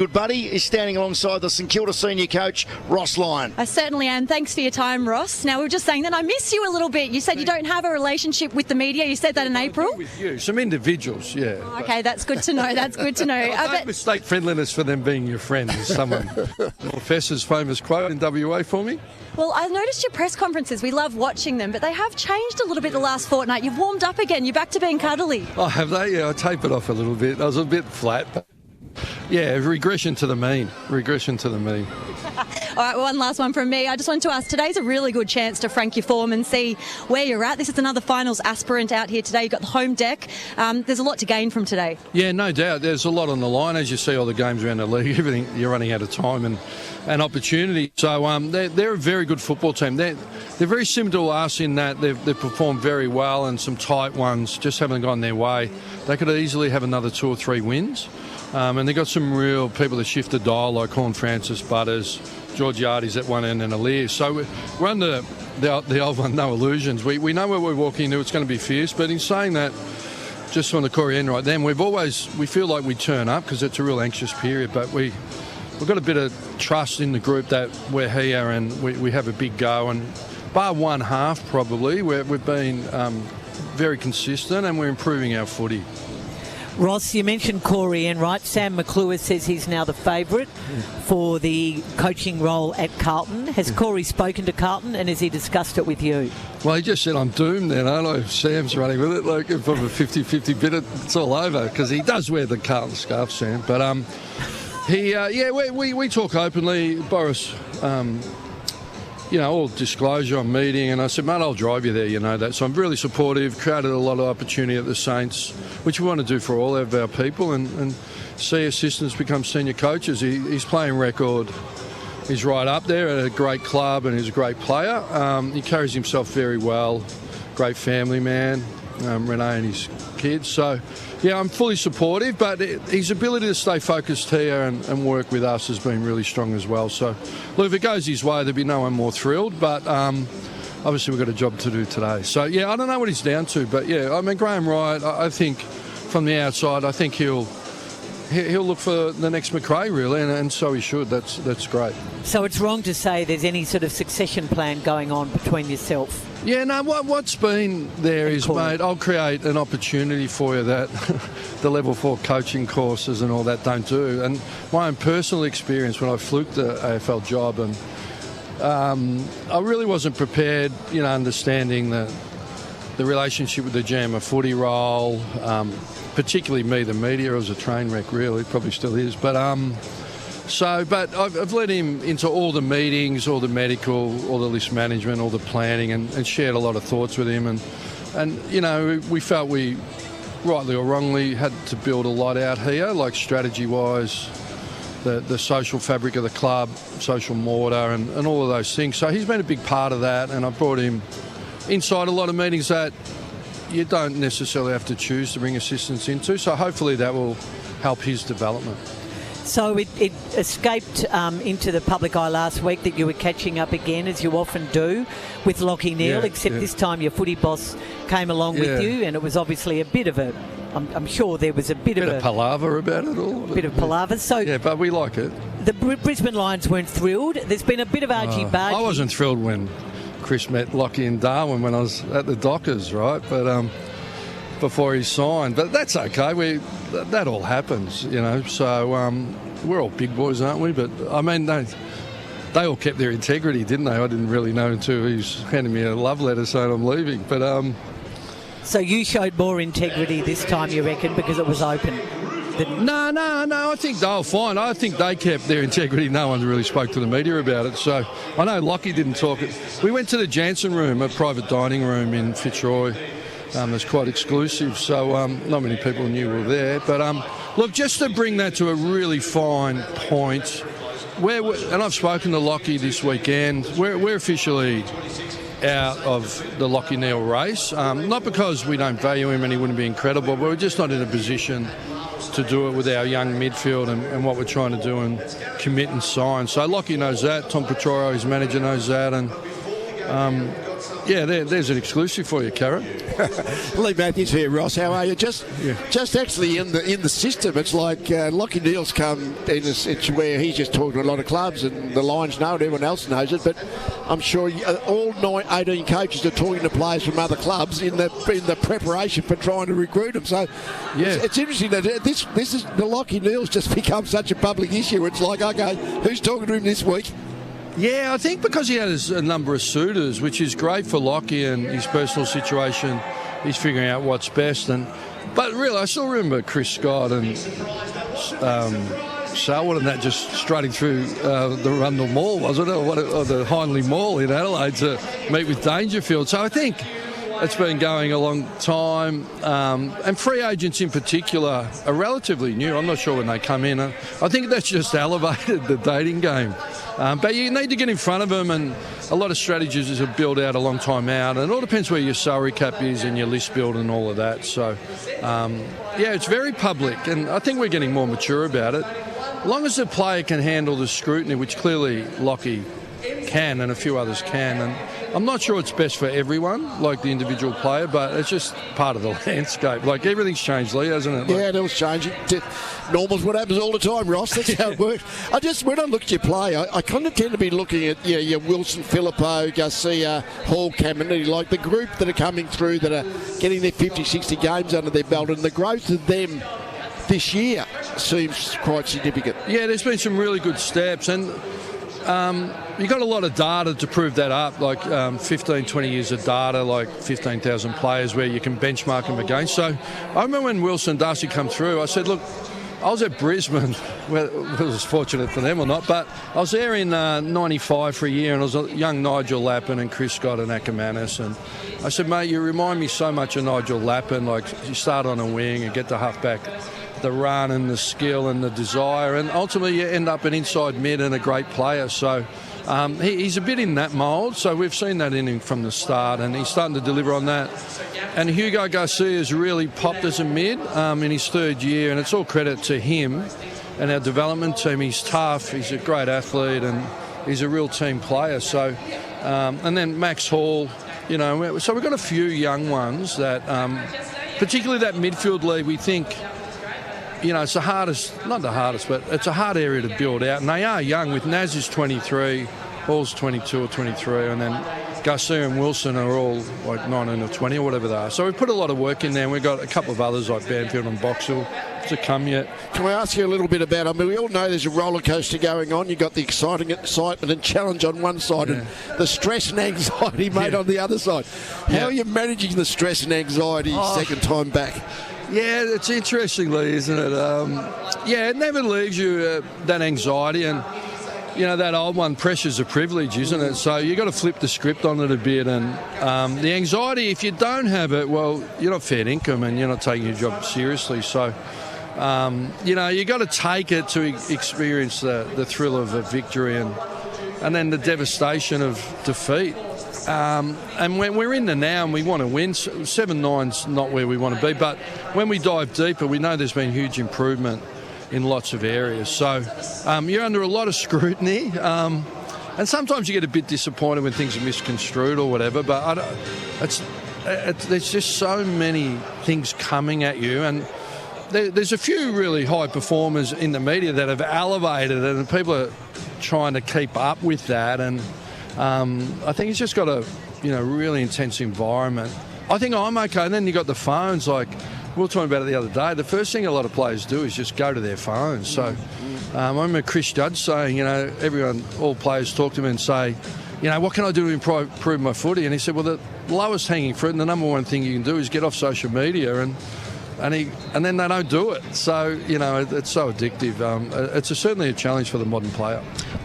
Good buddy is standing alongside the St Kilda senior coach, Ross Lyon. I certainly am. Thanks for your time, Ross. Now, we were just saying that I miss you a little bit. You said you don't have a relationship with the media. You said that in April. With you, some individuals, yeah. Oh, okay, that's good to know. That's good to know. Don't mistake friendliness for them being your friend. As someone Professor's famous quote in WA for me. Well, I noticed your press conferences. We love watching them, but they have changed a little bit the last fortnight. You've warmed up again. You're back to being cuddly. Oh, have they? Yeah, I tape it off a little bit. I was a bit flat, but yeah, regression to the mean. Regression to the mean. All right, one last one from me. I just wanted to ask, today's a really good chance to frank your form and see where you're at. This is another finals aspirant out here today. You've got the home deck. There's a lot to gain from today. Yeah, no doubt. There's a lot on the line. As you see all the games around the league, everything, you're running out of time and opportunity. So they're a very good football team. They're very similar to us in that they've performed very well, and some tight ones just haven't gone their way. They could easily have another 2 or 3 wins. And they've got some real people that shift the dial, like Horn Francis, Butters, George Yardy's at one end, and Alastair. So we're under the old one, no illusions. We know where we're walking into. It's going to be fierce. But in saying that, just on the Corrie end right then, we feel like we turn up because it's a real anxious period. But we've got a bit of trust in the group that we're here and we have a big go. And bar one half probably, we've been very consistent and we're improving our footy. Ross, you mentioned Corey N, right? Sam McClure says he's now the favourite for the coaching role at Carlton. Has Corey spoken to Carlton and has he discussed it with you? Well, he just said, I'm doomed then, aren't I? Sam's running with it. Like, if I'm a 50-50 bit, it's all over, because he does wear the Carlton scarf, Sam. But we talk openly. Boris, all disclosure on meeting, and I said, mate, I'll drive you there, you know that. So I'm really supportive, created a lot of opportunity at the Saints, which we want to do for all of our people, and see assistants become senior coaches. He's playing record. He's right up there at a great club, and he's a great player. He carries himself very well, great family man, Renee and his kids. So, yeah, I'm fully supportive, but his ability to stay focused here and work with us has been really strong as well. So, look, if it goes his way, there'd be no one more thrilled, but obviously we've got a job to do today. So, yeah, I don't know what he's down to, but, yeah, I mean, Graham Wright, I think from the outside, I think he'll look for the next McRae, really, and so he should. That's great. So it's wrong to say there's any sort of succession plan going on between yourself? Yeah, no, what's been there is, mate, I'll create an opportunity for you that the level 4 coaching courses and all that don't do. And my own personal experience when I fluked the AFL job, and I really wasn't prepared, understanding the relationship with the GM of footy role, particularly me, the media. Was a train wreck, really, probably still is. But but I've led him into all the meetings, all the medical, all the list management, all the planning, and shared a lot of thoughts with him. And we felt we, rightly or wrongly, had to build a lot out here, like strategy-wise, the social fabric of the club, social mortar, and all of those things. So he's been a big part of that, and I brought him inside a lot of meetings that you don't necessarily have to choose to bring assistants into. So hopefully that will help his development. So it escaped into the public eye last week that you were catching up again, as you often do, with Lachie Neale, except this time your footy boss came along with you, and it was obviously a bit of a... I'm sure there was a bit of palaver about it all. A bit of palaver. So yeah, but we like it. The Brisbane Lions weren't thrilled. There's been a bit of argy-bargy. I wasn't thrilled when Chris met Lachie in Darwin when I was at the Dockers, right? But before he signed. But that's okay. That all happens, So we're all big boys, aren't we? But, I mean, they all kept their integrity, didn't they? I didn't really know until he was handing me a love letter saying I'm leaving. But so you showed more integrity this time, you reckon, because it was open? No. I think they were fine. I think they kept their integrity. No one really spoke to the media about it. So I know Lachie didn't talk. We went to the Jansen room, a private dining room in Fitzroy. It's quite exclusive, so not many people knew we were there. But look, just to bring that to a really fine point, and I've spoken to Lachie this weekend, we're officially out of the Lachie Neale race. Not because we don't value him and he wouldn't be incredible, but we're just not in a position to do it with our young midfield and what we're trying to do and commit and sign. So Lachie knows that. Tom Petoro, his manager, knows that. And there's an exclusive for you, Karen. Leigh Matthews here, Ross. How are you? Just actually in the system. It's like Lachie Neale's come in a situation where he's just talking to a lot of clubs, and the Lions know it, everyone else knows it. But I'm sure all 18 coaches are talking to players from other clubs in the preparation for trying to recruit them. So it's interesting that this is the Lachie Neale's just become such a public issue. It's like, okay, who's talking to him this week? Yeah, I think because he has a number of suitors, which is great for Lachie and his personal situation. He's figuring out what's best. But really, I still remember Chris Scott and Selwood and that just strutting through the Rundle Mall, wasn't it? Or the Hindley Mall in Adelaide to meet with Dangerfield. So I think it's been going a long time. And free agents in particular are relatively new. I'm not sure when they come in. I think that's just elevated the dating game. But you need to get in front of them, and a lot of strategies are built out a long time out, and it all depends where your salary cap is and your list build and all of that. So, it's very public, and I think we're getting more mature about it. As long as the player can handle the scrutiny, which clearly Lachie can and a few others can, and I'm not sure it's best for everyone, like the individual player, but it's just part of the landscape. Like, everything's changed, Lee, hasn't it? Yeah, it was changing. Normal's what happens all the time, Ross. That's how it works. When I look at your play, I kind of tend to be looking at your Wilson, Filippo, Garcia, Hall, Caminiti, like the group that are coming through that are getting their 50, 60 games under their belt, and the growth of them this year seems quite significant. Yeah, there's been some really good steps, and you've got a lot of data to prove that up, like 15, 20 years of data, like 15,000 players where you can benchmark them against. So I remember when Wilson and Darcy come through, I said, look, I was at Brisbane, whether it was fortunate for them or not, but I was there in 95 for a year, and I was a young Nigel Lappin and Chris Scott and Ackermanis, and I said, mate, you remind me so much of Nigel Lappin, like you start on a wing and get the halfback, the run and the skill and the desire, and ultimately you end up an inside mid and a great player. So he's a bit in that mould, so we've seen that in him from the start, and he's starting to deliver on that. And Hugo Garcia has really popped as a mid in his third year, and it's all credit to him and our development team. He's tough, he's a great athlete, and he's a real team player. So, and then Max Hall, so we've got a few young ones that, particularly that midfield league, we think, it's the hardest, not the hardest, but it's a hard area to build out. And they are young, with Naz is 23, Hall's 22 or 23, and then Garcia and Wilson are all like 19 or 20 or whatever they are. So we've put a lot of work in there, and we've got a couple of others like Banfield and Boxall to come yet. Can I ask you a little bit about, we all know there's a roller coaster going on. You've got the excitement and challenge on one side, and the stress and anxiety, mate, on the other side. How are you managing the stress and anxiety second time back? Yeah, it's interestingly, isn't it? It never leaves you that anxiety, and that old one, pressure's a privilege, isn't it? So you've got to flip the script on it a bit, and the anxiety, if you don't have it, well, you're not fair income and you're not taking your job seriously. So you've got to take it to experience the thrill of a victory and then the devastation of defeat. And when we're in the now and we want to win, 7-9's not where we want to be, but when we dive deeper, we know there's been huge improvement in lots of areas. So you're under a lot of scrutiny, and sometimes you get a bit disappointed when things are misconstrued or whatever, but there's just so many things coming at you, and there's a few really high performers in the media that have elevated it, and people are trying to keep up with that, and I think it's just got a really intense environment. I think I'm okay, and then you got the phones. Like we were talking about it the other day, the first thing a lot of players do is just go to their phones. So I remember Chris Judge saying, all players talk to him and say, what can I do to improve my footy? And he said, well, the lowest hanging fruit and the number one thing you can do is get off social media, and then they don't do it. So, it's so addictive. It's certainly a challenge for the modern player.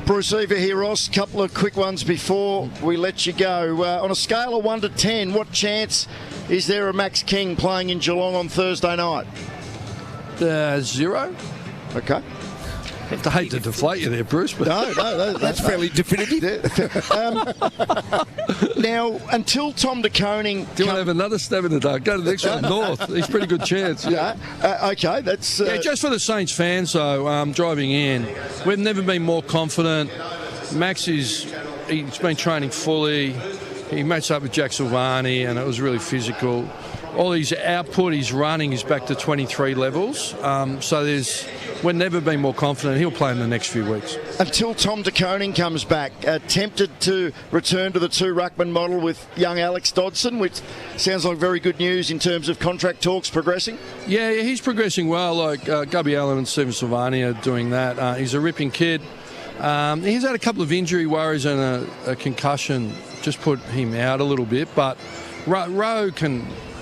Bruce Eva here, Ross. Couple of quick ones before we let you go. On a scale of 1 to 10, what chance is there of Max King playing in Geelong on Thursday night? 0. Okay. I hate to deflate you there, Bruce, but no, that's fairly definitive. Now, until Tom De Koning... Do you want to have another stab in the dark? Go to the next one, North. He's a pretty good chance. Yeah. Okay, that's... just for the Saints fans, though, driving in, we've never been more confident. Max he's been training fully. he matched up with Jack Silvani, and it was really physical. All his output, his running is back to 23 levels. So we've never been more confident. He'll play in the next few weeks. Until Tom de Koning comes back, tempted to return to the 2 ruckman model with young Alex Dodson, which sounds like very good news in terms of contract talks progressing. Yeah, he's progressing well. Like Gubby Allen and Stephen Silvani are doing that. He's a ripping kid. He's had a couple of injury worries and a concussion just put him out a little bit, but Rowe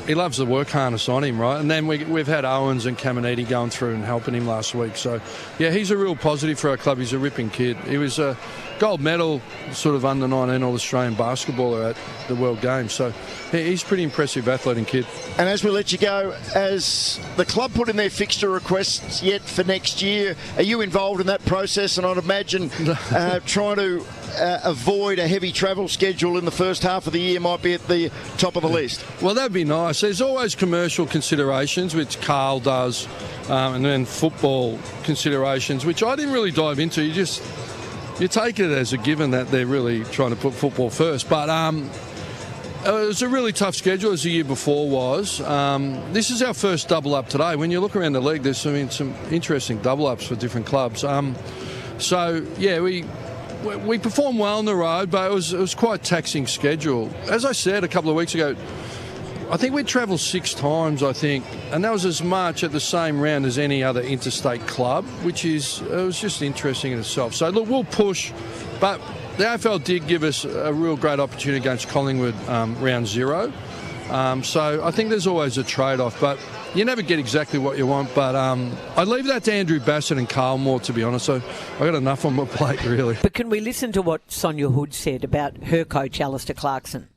he loves the work harness on him, right? And then we've had Owens and Caminiti going through and helping him last week. So, yeah, he's a real positive for our club. He's a ripping kid. He was a gold medal sort of under 19 All-Australian basketballer at the World Games. So he's a pretty impressive athlete and kid. And as we let you go, as the club put in their fixture requests yet for next year, are you involved in that process? And I'd imagine trying to avoid a heavy travel schedule in the first half of the year might be at the top of the list. Well, that'd be nice. There's always commercial considerations, which Carl does, and then football considerations, which I didn't really dive into. You take it as a given that they're really trying to put football first. But it was a really tough schedule, as the year before was. This is our first double up today. When you look around the league, there's some interesting double ups for different clubs. So yeah, we performed well on the road, but it was quite a taxing schedule. As I said a couple of weeks ago, I think we travelled 6 times, and that was as much at the same round as any other interstate club, it was just interesting in itself. So look, we'll push, but the AFL did give us a real great opportunity against Collingwood round 0. So I think there's always a trade-off, but you never get exactly what you want. But I leave that to Andrew Bassett and Carl Moore, to be honest. So I've got enough on my plate, really. But can we listen to what Sonia Hood said about her coach, Alastair Clarkson?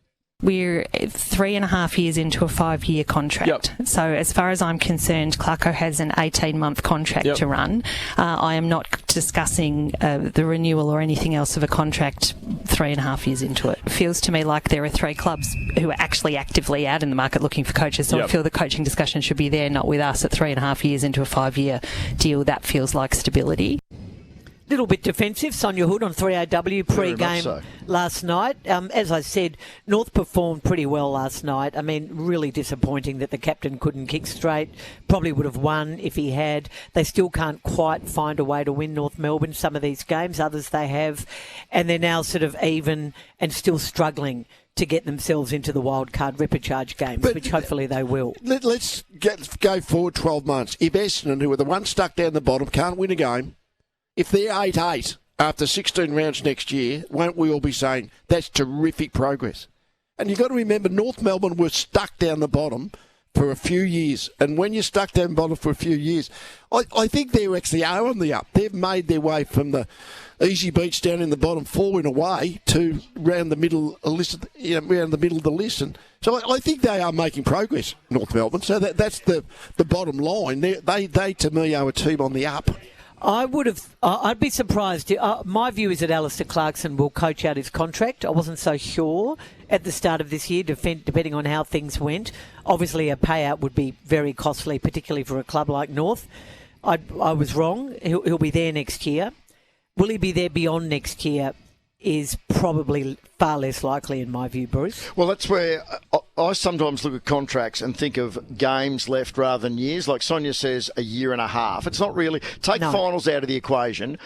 We're 3.5 years into a 5-year contract. Yep. So as far as I'm concerned, Clarko has an 18-month contract to run. I am not discussing the renewal or anything else of a contract 3.5 years into it. It feels to me like there are 3 clubs who are actually actively out in the market looking for coaches. So I feel the coaching discussion should be there, not with us at 3.5 years into a 5-year deal. That feels like stability. Little bit defensive, Sonia Hood on 3AW pre-game last night. As I said, North performed pretty well last night. I mean, really disappointing that the captain couldn't kick straight. Probably would have won if he had. They still can't quite find a way to win North Melbourne, some of these games. Others they have. And they're now sort of even and still struggling to get themselves into the wildcard repechage games, which hopefully they will. Let's go forward 12 months. If Essendon, who are the ones stuck down the bottom, can't win a game, if they're 8-8 after 16 rounds next year, won't we all be saying that's terrific progress? And you've got to remember, North Melbourne were stuck down the bottom for a few years. And when you're stuck down the bottom for a few years, I think they actually are on the up. They've made their way from the easy beats down in the bottom 4 in a way to round the middle list, round the middle of the list. And so I think they are making progress, North Melbourne. So that's the bottom line. They to me are a team on the up. I'd be surprised. My view is that Alastair Clarkson will coach out his contract. I wasn't so sure at the start of this year, depending on how things went. Obviously, a payout would be very costly, particularly for a club like North. I was wrong. He'll be there next year. Will he be there beyond next year is probably far less likely in my view, Bruce. Well, that's where I sometimes look at contracts and think of games left rather than years. Like Sonia says, a year and a half. It's not really. Take finals out of the equation.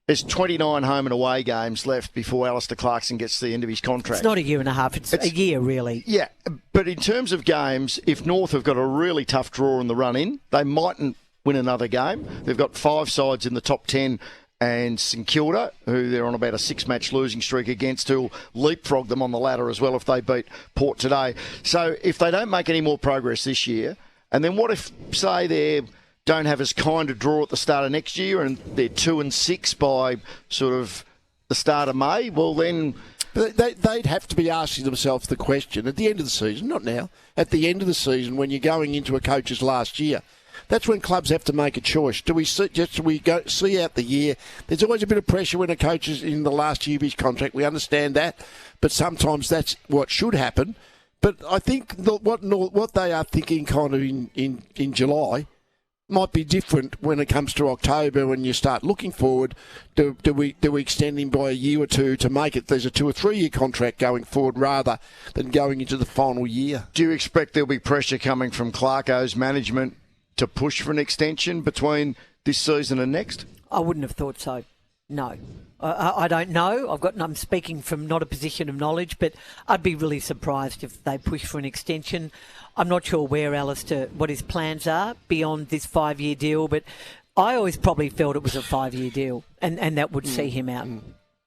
There's 29 home and away games left before Alastair Clarkson gets to the end of his contract. It's not a year and a half. It's a year, really. Yeah, but in terms of games, if North have got a really tough draw in the run-in, they mightn't win another game. They've got 5 sides in the top 10 and St Kilda, who they're on about a 6-match losing streak against, who'll leapfrog them on the ladder as well if they beat Port today. So if they don't make any more progress this year, and then what if, say, they don't have as kind of draw at the start of next year and they're 2-6 by sort of the start of May? Well, then they'd have to be asking themselves the question at the end of the season, not now, at the end of the season when you're going into a coach's last year. That's when clubs have to make a choice. Do we see out the year? There's always a bit of pressure when a coach is in the last year of his contract. We understand that, but sometimes that's what should happen. But I think what they are thinking kind of in July might be different when it comes to October when you start looking forward. Do we extend him by a year or two to make it? There's a 2 or 3 year contract going forward rather than going into the final year. Do you expect there'll be pressure coming from Clarko's management to push for an extension between this season and next? I wouldn't have thought so. No. I don't know. I'm speaking from not a position of knowledge, but I'd be really surprised if they push for an extension. I'm not sure where Alastair, what his plans are beyond this 5-year deal, but I always probably felt it was a 5-year deal and that would see him out.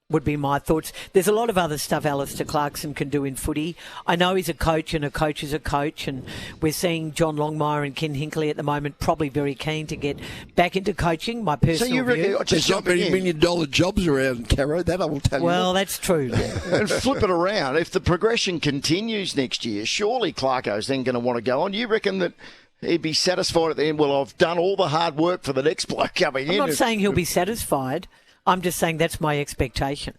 Would be my thoughts. There's a lot of other stuff Alastair Clarkson can do in footy. I know he's a coach and a coach is a coach, and we're seeing John Longmire and Ken Hinkley at the moment probably very keen to get back into coaching. My personal So you reckon, view. There's not many $1 million jobs around, Caro, that I will tell you. Well, that's true. and flip it around. If the progression continues next year, surely Clarko's then going to want to go on. You reckon that he'd be satisfied at the end? Well, I've done all the hard work for the next bloke coming in. I'm not saying he'll be satisfied. I'm just saying that's my expectation.